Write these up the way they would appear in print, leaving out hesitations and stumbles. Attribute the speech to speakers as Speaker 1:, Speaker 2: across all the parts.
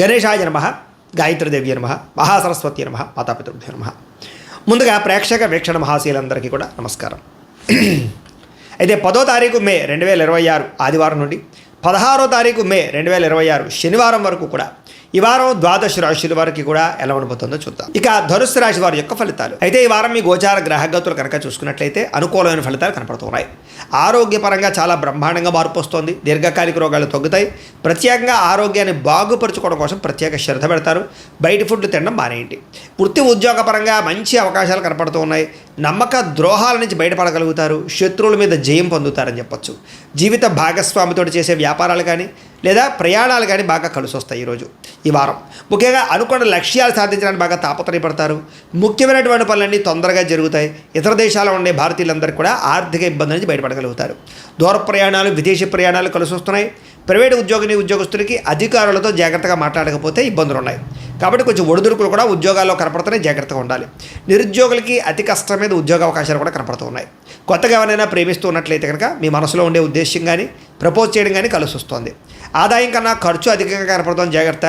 Speaker 1: గణేశాయ నమః, గాయత్రీదేవి నమః, మహాసరస్వతి నమః, మాతాపితృభ్యో నమః. ముందుగా ప్రేక్షక వీక్షణ మహాశీలందరికీ కూడా నమస్కారం. అయితే 10వ తారీఖు మే 2026 ఆదివారం నుండి 16వ తారీఖు మే 2026 శనివారం వరకు కూడా ఈ వారం ద్వాదశ రాశుల వారికి కూడా ఎలా ఉండబోతుందో చూద్దాం. ఇక ధనుస్సు రాశి వారి యొక్క ఫలితాలు. అయితే ఈ వారం మీ గోచార గ్రహగతులు కనుక చూసుకున్నట్లయితే అనుకూలమైన ఫలితాలు కనపడుతున్నాయి. ఆరోగ్యపరంగా చాలా బ్రహ్మాండంగా మార్పు వస్తుంది. దీర్ఘకాలిక రోగాలు తగ్గుతాయి. ప్రత్యేకంగా ఆరోగ్యాన్ని బాగుపరుచుకోవడం కోసం ప్రత్యేక శ్రద్ధ పెడతారు. బయట ఫుడ్ తినడం మానేయండి. వృత్తి ఉద్యోగపరంగా మంచి అవకాశాలు కనపడుతూ ఉన్నాయి. నమ్మక ద్రోహాల నుంచి బయటపడగలుగుతారు. శత్రువుల మీద జయం పొందుతారని చెప్పొచ్చు. జీవిత భాగస్వామితో చేసే వ్యాపారాలు కానీ లేదా ప్రయాణాలు కానీ బాగా కలిసి వస్తాయి ఈరోజు ఈ వారం. ముఖ్యంగా అనుకున్న లక్ష్యాలు సాధించడానికి బాగా తాపత్రయపడతారు. ముఖ్యమైనటువంటి పనులన్నీ తొందరగా జరుగుతాయి. ఇతర దేశాల్లో ఉండే భారతీయులందరికీ కూడా ఆర్థిక ఇబ్బందుల నుంచి బయటపడగలుగుతారు. దూర ప్రయాణాలు, విదేశీ ప్రయాణాలు కలిసి వస్తున్నాయి. ప్రైవేటు ఉద్యోగస్తులకి అధికారులతో జాగ్రత్తగా మాట్లాడకపోతే ఇబ్బందులు ఉన్నాయి. కాబట్టి కొంచెం ఒడిదుడుకులు కూడా ఉద్యోగాల్లో కనపడుతున్నాయి. జాగ్రత్తగా ఉండాలి. నిరుద్యోగులకి అతి కష్టం మీద ఉద్యోగ అవకాశాలు కూడా కనపడుతూ ఉన్నాయి. కొత్తగా ఎవరైనా ప్రేమిస్తూ ఉన్నట్లయితే కనుక మీ మనసులో ఉండే ఉద్దేశం కానీ ప్రపోజ్ చేయడం కానీ కలిసి వస్తుంది. ఆదాయం కన్నా ఖర్చు అధికంగా కనపడుతుంది. జాగ్రత్త.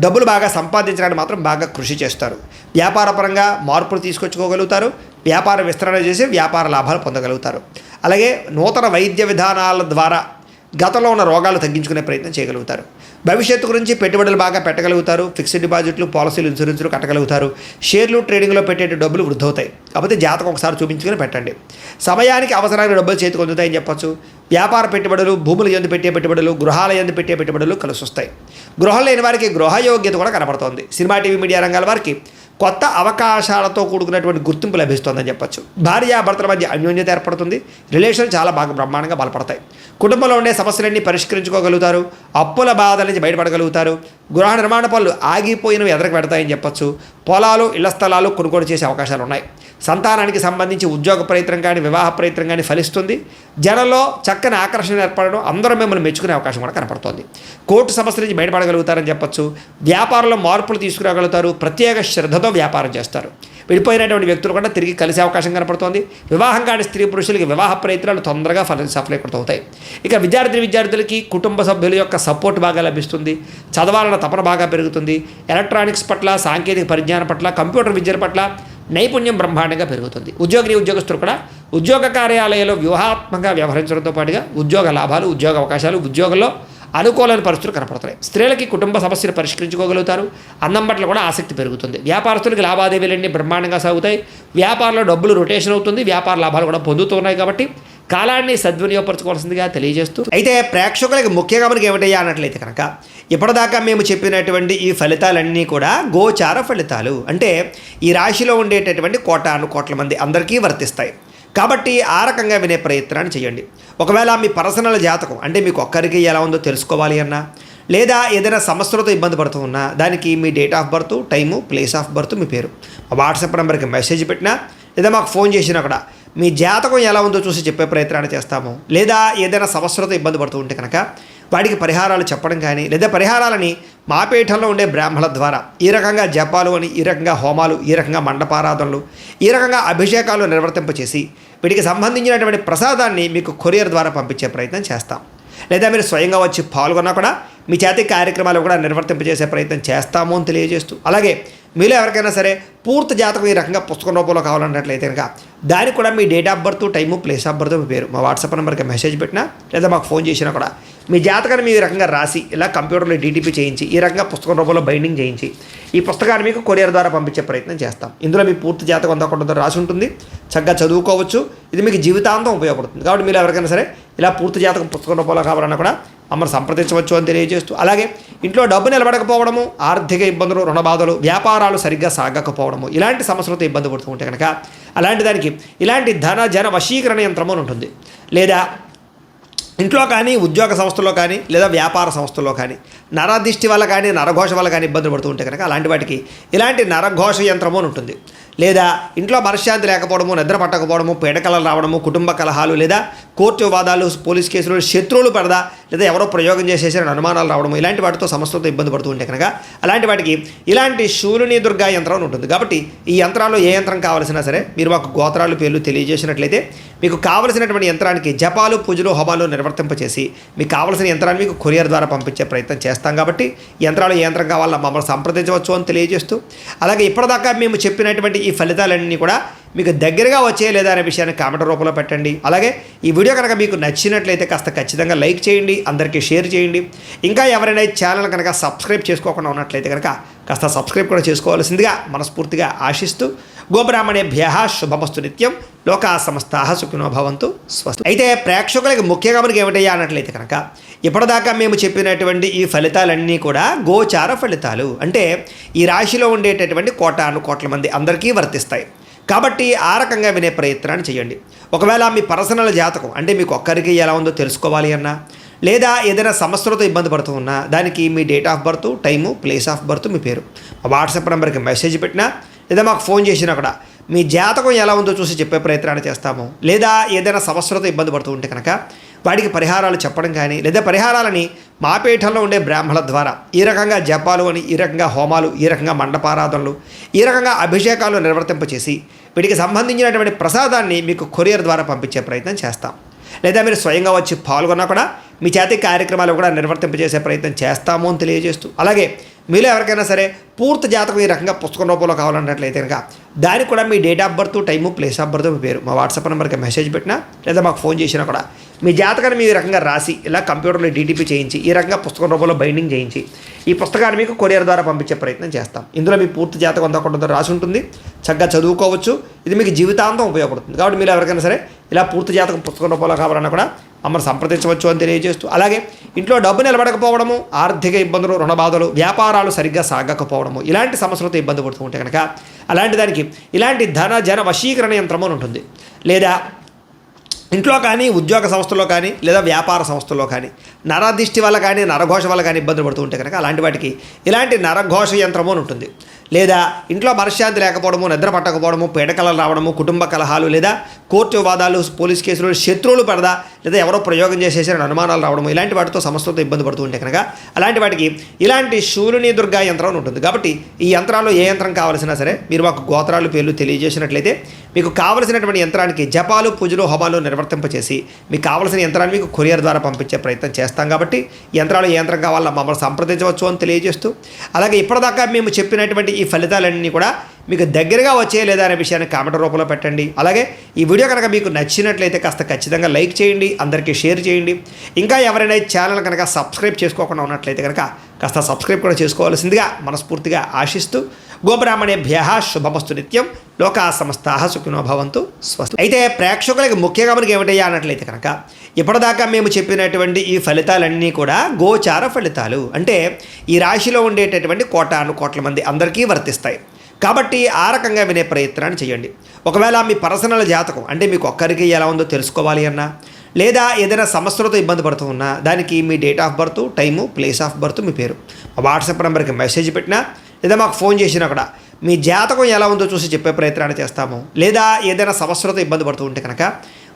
Speaker 1: డబ్బులు బాగా సంపాదించడానికి మాత్రం బాగా కృషి చేస్తారు. వ్యాపారపరంగా మార్పులు తీసుకొచ్చుకోగలుగుతారు. వ్యాపార విస్తరణ చేసి వ్యాపార లాభాలు పొందగలుగుతారు. అలాగే నూతన వైద్య విధానాల ద్వారా గతంలో ఉన్న రోగాలు తగ్గించుకునే ప్రయత్నం చేయగలుగుతారు. భవిష్యత్తు గురించి పెట్టుబడులు బాగా పెట్టగలుగుతారు. ఫిక్స్డ్ డిపాజిట్లు, పాలసీలు, ఇన్సూరెన్స్లు కట్టగలుగుతారు. షేర్లు, ట్రేడింగ్లో పెట్టే డబ్బులు వృద్ధి అవుతాయి. కాకపోతే జాతకం ఒకసారి చూపించుకొని పెట్టండి. సమయానికి అవసరానికి డబ్బులు చేతికి అందుతాయని చెప్పొచ్చు. వ్యాపార పెట్టుబడులు, భూముల యందు పెట్టే పెట్టుబడులు, గృహాల యందు పెట్టే పెట్టుబడులు కలిసి వస్తాయి. గృహం లేని వారికి గృహయోగ్యత కూడా కనపడుతోంది. సినిమా, టీవీ, మీడియా రంగాల వారికి కొత్త అవకాశాలతో కూడుకున్నటువంటి గుర్తింపు లభిస్తుందని చెప్పొచ్చు. భార్యాభర్తల మధ్య అన్యోన్యత ఏర్పడుతుంది. రిలేషన్ చాలా బాగా బ్రహ్మాండంగా బలపడతాయి. కుటుంబంలో ఉండే సమస్యలన్నీ పరిష్కరించుకోగలుగుతారు. అప్పుల బాధల నుంచి బయటపడగలుగుతారు. గృహ నిర్మాణ పనులు ఆగిపోయినవి ఎదరకు పెడతాయని చెప్పొచ్చు. పొలాలు, ఇళ్ల స్థలాలు కొనుగోలు చేసే అవకాశాలు ఉన్నాయి. సంతానానికి సంబంధించి ఉద్యోగ ప్రయత్నం కానీ వివాహ ప్రయత్నం కానీ ఫలిస్తుంది. జనంలో చక్కని ఆకర్షణ ఏర్పడడం, అందరూ మిమ్మల్ని మెచ్చుకునే అవకాశం కూడా కనపడుతుంది. కోర్టు సమస్యల నుంచి బయటపడగలుగుతారని చెప్పొచ్చు. వ్యాపారంలో మార్పులు తీసుకురాగలుగుతారు. ప్రత్యేక శ్రద్ధతో వ్యాపారం చేస్తారు. విడిపోయినటువంటి వ్యక్తులు కూడా తిరిగి కలిసే అవకాశం కనపడుతోంది. వివాహం కాని స్త్రీ పురుషులకి వివాహ ప్రయత్నాలు తొందరగా సఫలీకృతమవుతాయి. ఇక విద్యార్థులకి కుటుంబ సభ్యుల యొక్క సపోర్ట్ బాగా లభిస్తుంది. చదవాలన్న తపన బాగా పెరుగుతుంది. ఎలక్ట్రానిక్స్ పట్ల, సాంకేతిక పరిజ్ఞానం పట్ల, కంప్యూటర్ విద్యల పట్ల నైపుణ్యం బ్రహ్మాండంగా పెరుగుతుంది. ఉద్యోగస్తులు కూడా ఉద్యోగ కార్యాలయాల్లో వ్యూహాత్మకంగా వ్యవహరించడంతో పాటుగా ఉద్యోగ లాభాలు, ఉద్యోగ అవకాశాలు, ఉద్యోగంలో అనుకూలమైన పరిస్థితులు కనపడుతున్నాయి. స్త్రీలకి కుటుంబ సమస్యలు పరిష్కరించుకోగలుగుతారు. అన్నం పట్ల కూడా ఆసక్తి పెరుగుతుంది. వ్యాపారస్తులకి లావాదేవీలన్నీ బ్రహ్మాండంగా సాగుతాయి. వ్యాపారంలో డబ్బులు రొటేషన్ అవుతుంది. వ్యాపార లాభాలు కూడా పొందుతున్నాయి. కాబట్టి కాలాన్ని సద్వినియోగపరచుకోవాల్సిందిగా తెలియజేస్తూ, అయితే ప్రేక్షకులకి ముఖ్యంగా మనకి ఏమిటయ్యా అన్నట్లయితే కనుక ఇప్పటిదాకా మేము చెప్పినటువంటి ఈ ఫలితాలన్నీ కూడా గోచార ఫలితాలు. అంటే ఈ రాశిలో ఉండేటటువంటి కోట్ల మంది అందరికీ వర్తిస్తాయి. కాబట్టి ఆ రకంగా వినే ప్రయత్నాన్ని చేయండి. ఒకవేళ మీ పర్సనల్ జాతకం అంటే మీకు ఒక్కరికి ఎలా ఉందో తెలుసుకోవాలి అన్నా, లేదా ఏదైనా సమస్యలతో ఇబ్బంది పడుతూ ఉన్నా, దానికి మీ date of birth, time, place of birth, మీ పేరు మా వాట్సాప్ నెంబర్కి మెసేజ్ పెట్టినా, లేదా మాకు ఫోన్ చేసినా కూడా మీ జాతకం ఎలా ఉందో చూసి చెప్పే ప్రయత్నాన్ని చేస్తాము. లేదా ఏదైనా సమస్యలతో ఇబ్బంది పడుతూ ఉంటే కనుక వాటికి పరిహారాలు చెప్పడం కానీ, లేదా పరిహారాలని మా పీఠంలో ఉండే బ్రాహ్మణుల ద్వారా ఈ రకంగా జపాలు అని, ఈ రకంగా హోమాలు, ఈ రకంగా మండపారాధనలు, ఈ రకంగా అభిషేకాలు నిర్వర్తింపచేసి వీటికి సంబంధించినటువంటి ప్రసాదాన్ని మీకు కొరియర్ ద్వారా పంపించే ప్రయత్నం చేస్తాం. లేదా మీరు స్వయంగా వచ్చి పాల్గొన్నా కూడా మీ చేతి కార్యక్రమాలు కూడా నిర్వర్తింపజేసే ప్రయత్నం చేస్తాము అని తెలియజేస్తూ, అలాగే మీలో ఎవరికైనా సరే పూర్తి జాతకం ఈ రకంగా పుస్తకం రూపంలో కావాలన్నట్లయితే కనుక దానికి కూడా మీ date of birth, time, place of birth, మీ పేరు మా వాట్సాప్ నెంబర్కి మెసేజ్ పెట్టినా, లేదా మాకు ఫోన్ చేసినా కూడా మీ జాతకాన్ని మీ రకంగా రాసి ఇలా కంప్యూటర్లో డీటీపీ చేయించి ఈ రకంగా పుస్తకం రూపంలో బైండింగ్ చేయించి ఈ పుస్తకాన్ని మీకు కొరియర్ ద్వారా పంపించే ప్రయత్నం చేస్తాం. ఇందులో మీ పూర్తి జాతకం అంతా కూడా రాసి ఉంటుంది. చక్కగా చదువుకోవచ్చు. ఇది మీకు జీవితాంతం ఉపయోగపడుతుంది. కాబట్టి మీరు ఎవరికైనా సరే ఇలా పూర్తి జాతకం పుస్తకం రూపంలో కావాలన్నా కూడా మమ్మల్ని సంప్రదించవచ్చు అని తెలియజేస్తూ, అలాగే ఇంట్లో డబ్బు నిలబడకపోవడము, ఆర్థిక ఇబ్బందులు, రుణ బాధలు, వ్యాపారాలు సరిగ్గా సాగకపోవడము, ఇలాంటి సమస్యలతో ఇబ్బంది పడుతూ ఉంటే కనుక అలాంటి దానికి ఇలాంటి జన వశీకరణ యంత్రము అని ఉంటుంది. లేదా ఇంట్లో కానీ, ఉద్యోగ సంస్థలో కానీ, లేదా వ్యాపార సంస్థల్లో కానీ నరదిష్టి వల్ల కానీ, నరఘోష వల్ల కానీ ఇబ్బందులు పడుతూ ఉంటే కనుక అలాంటి వాటికి ఇలాంటి నరఘోష యంత్రము అని ఉంటుంది. లేదా ఇంట్లో మనశ్శాంతి లేకపోవడము, నిద్ర పట్టకపోవడము, పీడకలలు రావడము, కుటుంబ కలహాలు, లేదా కోర్టు వివాదాలు, పోలీస్ కేసులు, శత్రువులు పడదా, లేదా ఎవరో ప్రయోగం చేసేసిన అనుమానాలు రావడము, ఇలాంటి వాటితో సమస్యలతో ఇబ్బంది పడుతూ ఉంటే కనుక అలాంటి వాటికి ఇలాంటి శూలిని దుర్గా యంత్రం ఉంటుంది. కాబట్టి ఈ యంత్రాల్లో ఏ యంత్రం కావాల్సినా సరే మీరు మాకు గోత్రాలు, పేర్లు తెలియజేసినట్లయితే మీకు కావలసినటువంటి యంత్రానికి జపాలు, పూజలు, హోమాలు నిర్వర్తింపచేసి మీకు కావలసిన యంత్రాన్ని మీకు కొరియర్ ద్వారా పంపించే ప్రయత్నం చేస్తాం. చేస్తాం కాబట్టి యంత్రాలు ఏ యంత్రం కావాలన్నా మమ్మల్ని సంప్రదించవచ్చు అని తెలియజేస్తూ, అలాగే ఇప్పటిదాకా మేము చెప్పినటువంటి ఈ ఫలితాలన్నీ కూడా మీకు దగ్గరగా వచ్చే లేదా అనే విషయాన్ని కామెంట్ రూపంలో పెట్టండి. అలాగే ఈ వీడియో కనుక మీకు నచ్చినట్లయితే కాస్త ఖచ్చితంగా లైక్ చేయండి, అందరికీ షేర్ చేయండి. ఇంకా ఎవరైనా ఈ ఛానల్ కనుక సబ్స్క్రైబ్ చేసుకోకుండా ఉన్నట్లయితే కనుక కాస్త సబ్స్క్రైబ్ కూడా చేసుకోవాల్సిందిగా మనస్ఫూర్తిగా ఆశిస్తూ, గోబ్రాహ్మణేభ్యః శుభమస్తు నిత్యం, లోకా సమస్తాః సుఖినో భవంతు, స్వస్తి. అయితే ప్రేక్షకులకి ముఖ్యంగా మనకి ఏమిటయ్యా అన్నట్లయితే కనుక ఇప్పటిదాకా మేము చెప్పినటువంటి ఈ ఫలితాలన్నీ కూడా గోచార ఫలితాలు, అంటే ఈ రాశిలో ఉండేటటువంటి కోటాను కోట్ల మంది అందరికీ వర్తిస్తాయి. కాబట్టి ఆ రకంగా వినే ప్రయత్నాన్ని చేయండి. ఒకవేళ మీ పర్సనల్ జాతకం అంటే మీకు ఒక్కరికి ఎలా ఉందో తెలుసుకోవాలి అన్నా, లేదా ఏదైనా సమస్యలతో ఇబ్బంది పడుతూ ఉన్నా, దానికి మీ date of birth, time, place of birth, మీ పేరు మా వాట్సాప్ నెంబర్కి మెసేజ్ పెట్టినా, లేదా మాకు ఫోన్ చేసినా కూడా మీ జాతకం ఎలా ఉందో చూసి చెప్పే ప్రయత్నాన్ని చేస్తాము. లేదా ఏదైనా సమస్యలతో ఇబ్బంది పడుతూ ఉంటే కనుక వాటికి పరిహారాలు చెప్పడం కానీ, లేదా పరిహారాలని మా పీఠంలో ఉండే బ్రాహ్మణుల ద్వారా ఈ రకంగా జపాలు అని, ఈ రకంగా హోమాలు, ఈ రకంగా మండపారాధనలు, ఈ రకంగా అభిషేకాలు నిర్వర్తింపచేసి వీటికి సంబంధించినటువంటి ప్రసాదాన్ని మీకు కొరియర్ ద్వారా పంపించే ప్రయత్నం చేస్తాం. లేదా మీరు స్వయంగా వచ్చి పాల్గొన్నా కూడా మీ చేతి కార్యక్రమాలు కూడా నిర్వర్తింపజేసే ప్రయత్నం చేస్తాము అని తెలియజేస్తూ, అలాగే మీలో ఎవరికైనా సరే పూర్తి జాతకం ఈ రకంగా పుస్తకం రూపంలో కావాలన్నట్లయితే కనుక దానికి కూడా మీ date of birth, time, place of birth, మీ పేరు మా వాట్సాప్ నెంబర్కి మెసేజ్ పెట్టినా, లేదా మాకు ఫోన్ చేసినా కూడా మీ జాతకాన్ని మీ రకంగా రాసి ఇలా కంప్యూటర్లో డీటీపీ చేయించి ఈ రకంగా పుస్తకం రూపంలో బైండింగ్ చేయించి ఈ పుస్తకాన్ని మీకు కొరియర్ ద్వారా పంపించే ప్రయత్నం చేస్తాం. ఇందులో మీ పూర్తి జాతకం అంతా కూడా రాసి ఉంటుంది, చక్కగా చదువుకోవచ్చు. ఇది మీకు జీవితాంతం ఉపయోగపడుతుంది. కాబట్టి మీరు ఎవరికైనా సరే ఇలా పూర్తి జాతకం పుస్తకం రూపంలో కావాలన్నా కూడా మమ్మల్ని సంప్రదించవచ్చు అని తెలియజేస్తూ, అలాగే ఇంట్లో డబ్బు నిలబడకపోవడము, ఆర్థిక ఇబ్బందులు, రుణ బాధలు, వ్యాపారాలు సరిగ్గా సాగకపోవడము, ఇలాంటి సమస్యలతో ఇబ్బంది పడుతూ ఉంటే కనుక అలాంటి దానికి ఇలాంటి ధన జన వశీకరణ యంత్రము అని ఉంటుంది. లేదా ఇంట్లో కానీ, ఉద్యోగ సంస్థల్లో కానీ, లేదా వ్యాపార సంస్థల్లో కానీ నరదిష్టి వల్ల కానీ, నరఘోష వల్ల కానీ ఇబ్బందులు పడుతూ ఉంటే కనుక అలాంటి వాటికి ఇలాంటి నరఘోష యంత్రము అని ఉంటుంది. లేదా ఇంట్లో మనశ్శాంతి లేకపోవడము, నిద్ర పట్టకపోవడము, పీడకలలు రావడము, కుటుంబ కలహాలు, లేదా కోర్టు వివాదాలు, పోలీస్ కేసులు, శత్రువులు పడదా, లేదా ఎవరో ప్రయోగం చేసేసిన అనుమానాలు రావడము, ఇలాంటి వాటితో సమస్యలతో ఇబ్బంది పడుతూ ఉంటే కనుక అలాంటి వాటికి ఇలాంటి శూలిని దుర్గా యంత్రం ఉంటుంది. కాబట్టి ఈ యంత్రాల్లో ఏ యంత్రం కావాల్సినా సరే మీరు మాకు గోత్రాలు, పేర్లు తెలియజేసినట్లయితే మీకు కావలసినటువంటి యంత్రానికి జపాలు, పూజలు, హోమాలు నిర్వర్తింపచేసి మీకు కావలసిన యంత్రాన్ని మీకు కొరియర్ ద్వారా పంపించే ప్రయత్నం చేస్తాం. కాబట్టి యంత్రాలు ఏ యంత్రం కావాలన్నా మమ్మల్ని సంప్రదించవచ్చు అని తెలియజేస్తూ, అలాగే ఇప్పటిదాకా మేము చెప్పినటువంటి ఈ ఫలితాలన్నీ కూడా మీకు దగ్గరగా వచ్చే లేదా అనే విషయాన్ని కామెంట్ రూపంలో పెట్టండి. అలాగే ఈ వీడియో కనుక మీకు నచ్చినట్లయితే కాస్త ఖచ్చితంగా లైక్ చేయండి, అందరికీ షేర్ చేయండి. ఇంకా ఎవరైనా ఈ ఛానల్ కనుక సబ్స్క్రైబ్ చేసుకోకుండా ఉన్నట్లయితే కనుక కాస్త సబ్స్క్రైబ్ కూడా చేసుకోవాల్సిందిగా మనస్ఫూర్తిగా ఆశిస్తూ, గోబ్రాహ్మణేభ్యః శుభమస్తు నిత్యం, లోకా సమస్తాః సుఖినో భవంతు, స్వస్తి. అయితే ప్రేక్షకులకి ముఖ్యంగా మనకి ఏమిటయ్యా అన్నట్లయితే కనుక ఇప్పటిదాకా మేము చెప్పినటువంటి ఈ ఫలితాలన్నీ కూడా గోచార ఫలితాలు, అంటే ఈ రాశిలో ఉండేటటువంటి కోటాను కోట్ల మంది అందరికీ వర్తిస్తాయి. కాబట్టి ఆ రకంగా వినే ప్రయత్నాన్ని చేయండి. ఒకవేళ మీ పర్సనల్ జాతకం అంటే మీకు ఒక్కరికి ఎలా ఉందో తెలుసుకోవాలి అన్నా, లేదా ఏదైనా సమస్యలతో ఇబ్బంది పడుతూ ఉన్నా, దానికి మీ date of birth, time, place of birth, మీ పేరు మా వాట్సాప్ నెంబర్కి మెసేజ్ పెట్టినా, లేదా మాకు ఫోన్ చేసినా కూడా మీ జాతకం ఎలా ఉందో చూసి చెప్పే ప్రయత్నాన్ని చేస్తాము. లేదా ఏదైనా సమస్యలతో ఇబ్బంది పడుతూ ఉంటే కనుక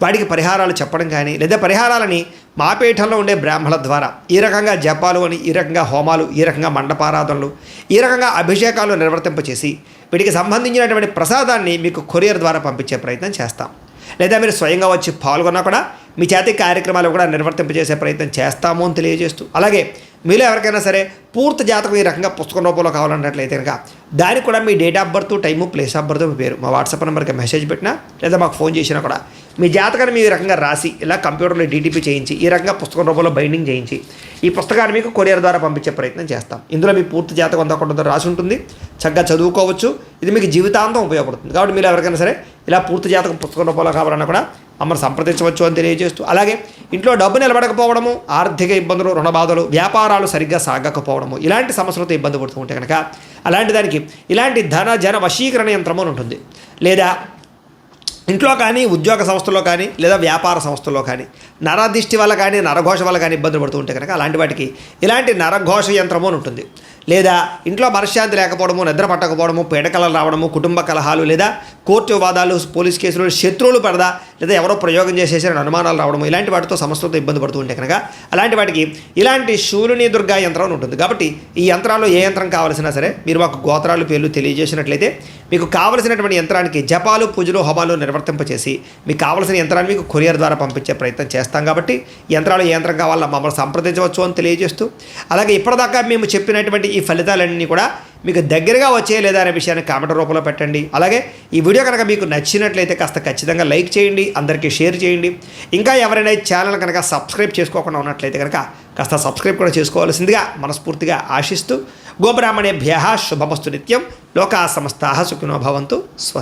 Speaker 1: వాటికి పరిహారాలు చెప్పడం కానీ, లేదా పరిహారాలని మా పీఠంలో ఉండే బ్రాహ్మణుల ద్వారా ఈ రకంగా జపాలు అని, ఈ రకంగా హోమాలు, ఈ రకంగా మండపారాధనలు, ఈ రకంగా అభిషేకాలు నిర్వర్తింపచేసి వీటికి సంబంధించినటువంటి ప్రసాదాన్ని మీకు కొరియర్ ద్వారా పంపించే ప్రయత్నం చేస్తాం. లేదా మీరు స్వయంగా వచ్చి పాల్గొన్నా కూడా మీ చేతి కార్యక్రమాలు కూడా నిర్వర్తింపజేసే ప్రయత్నం చేస్తాము అని తెలియజేస్తూ, అలాగే మీలో ఎవరికైనా సరే పూర్తి జాతకం ఈ రకంగా పుస్తకం రూపంలో కావాలన్నట్లయితే కనుక దానికి కూడా మీ date of birth, time, place of birth, మీ పేరు మా వాట్సాప్ నెంబర్కి మెసేజ్ పెట్టినా, లేదా మాకు ఫోన్ చేసినా కూడా మీ జాతకాన్ని మీ రకంగా రాసి ఇలా కంప్యూటర్లో డీటీపీ చేయించి ఈ రకంగా పుస్తకం రూపంలో బైండింగ్ చేయించి ఈ పుస్తకాన్ని మీకు కొరియర్ ద్వారా పంపించే ప్రయత్నం చేస్తాం. ఇందులో మీ పూర్తి జాతకం అంతా కూడా రాసి ఉంటుంది, చక్కగా చదువుకోవచ్చు. ఇది మీకు జీవితాంతం ఉపయోగపడుతుంది. కాబట్టి మీరు ఎవరికైనా సరే ఇలా పూర్తి జాతకం పుస్తకం రూపంలో కావాలన్నా కూడా మమ్మల్ని సంప్రదించవచ్చు అని తెలియజేస్తూ, అలాగే ఇంట్లో డబ్బు నిలబడకపోవడము, ఆర్థిక ఇబ్బందులు, రుణ బాధలు, వ్యాపారాలు సరిగ్గా సాగకపోవడము, ఇలాంటి సమస్యలతో ఇబ్బంది పడుతూ ఉంటే కనుక అలాంటి దానికి ఇలాంటి ధన జన వశీకరణ యంత్రము అని ఉంటుంది. లేదా ఇంట్లో కానీ, ఉద్యోగ సంస్థల్లో కానీ, లేదా వ్యాపార సంస్థల్లో కానీ నరదిష్టి వల్ల కానీ, నరఘోష వల్ల కానీ ఇబ్బందులు పడుతూ ఉంటే కనుక అలాంటి వాటికి ఇలాంటి నరఘోష యంత్రము అని ఉంటుంది. లేదా ఇంట్లో మనశ్శాంతి లేకపోవడము, నిద్ర పట్టకపోవడము, పీడకలలు రావడము, కుటుంబ కలహాలు, లేదా కోర్టు వివాదాలు, పోలీస్ కేసులు, శత్రువులు పడదా, లేదా ఎవరో ప్రయోగం చేసేసారని అనుమానాలు రావడము, ఇలాంటి వాటితో సమస్యలతో ఇబ్బంది పడుతూ ఉంటే కనుక అలాంటి వాటికి ఇలాంటి శూలిని దుర్గా యంత్రం అని ఉంటుంది. కాబట్టి ఈ యంత్రాల్లో ఏ యంత్రం కావాల్సినా సరే మీరు మాకు గోత్రాలు పేర్లు తెలియజేసినట్లయితే మీకు కావలసినటువంటి యంత్రానికి జపాలు, పూజలు, హోమాలు నిర్వర్తింపచేసి మీకు కావలసిన యంత్రాన్ని మీకు కొరియర్ ద్వారా పంపించే ప్రయత్నం చేస్తాం. కాబట్టి యంత్రాలు ఏ యంత్రం కావాలో మమ్మల్ని సంప్రదించవచ్చు అని తెలియజేస్తూ, అలాగే ఇప్పటిదాకా మేము చెప్పినటువంటి ఈ ఫలితాలన్నీ కూడా మీకు దగ్గరగా వచ్చే లేదా అనే విషయాన్ని కామెంట్ రూపంలో పెట్టండి. అలాగే ఈ వీడియో కనుక మీకు నచ్చినట్లయితే కాస్త ఖచ్చితంగా లైక్ చేయండి, అందరికీ షేర్ చేయండి. ఇంకా ఎవరైనా ఛానల్ కనుక సబ్స్క్రైబ్ చేసుకోకుండా ఉన్నట్లయితే కనుక కాస్త సబ్స్క్రైబ్ కూడా చేసుకోవాల్సిందిగా మనస్ఫూర్తిగా ఆశిస్తూ, గోబ్రాహ్మణేభ్యః శుభమస్తు నిత్యం, లోకా సమస్తాః సుఖినో భవంతు. స్వస్తి.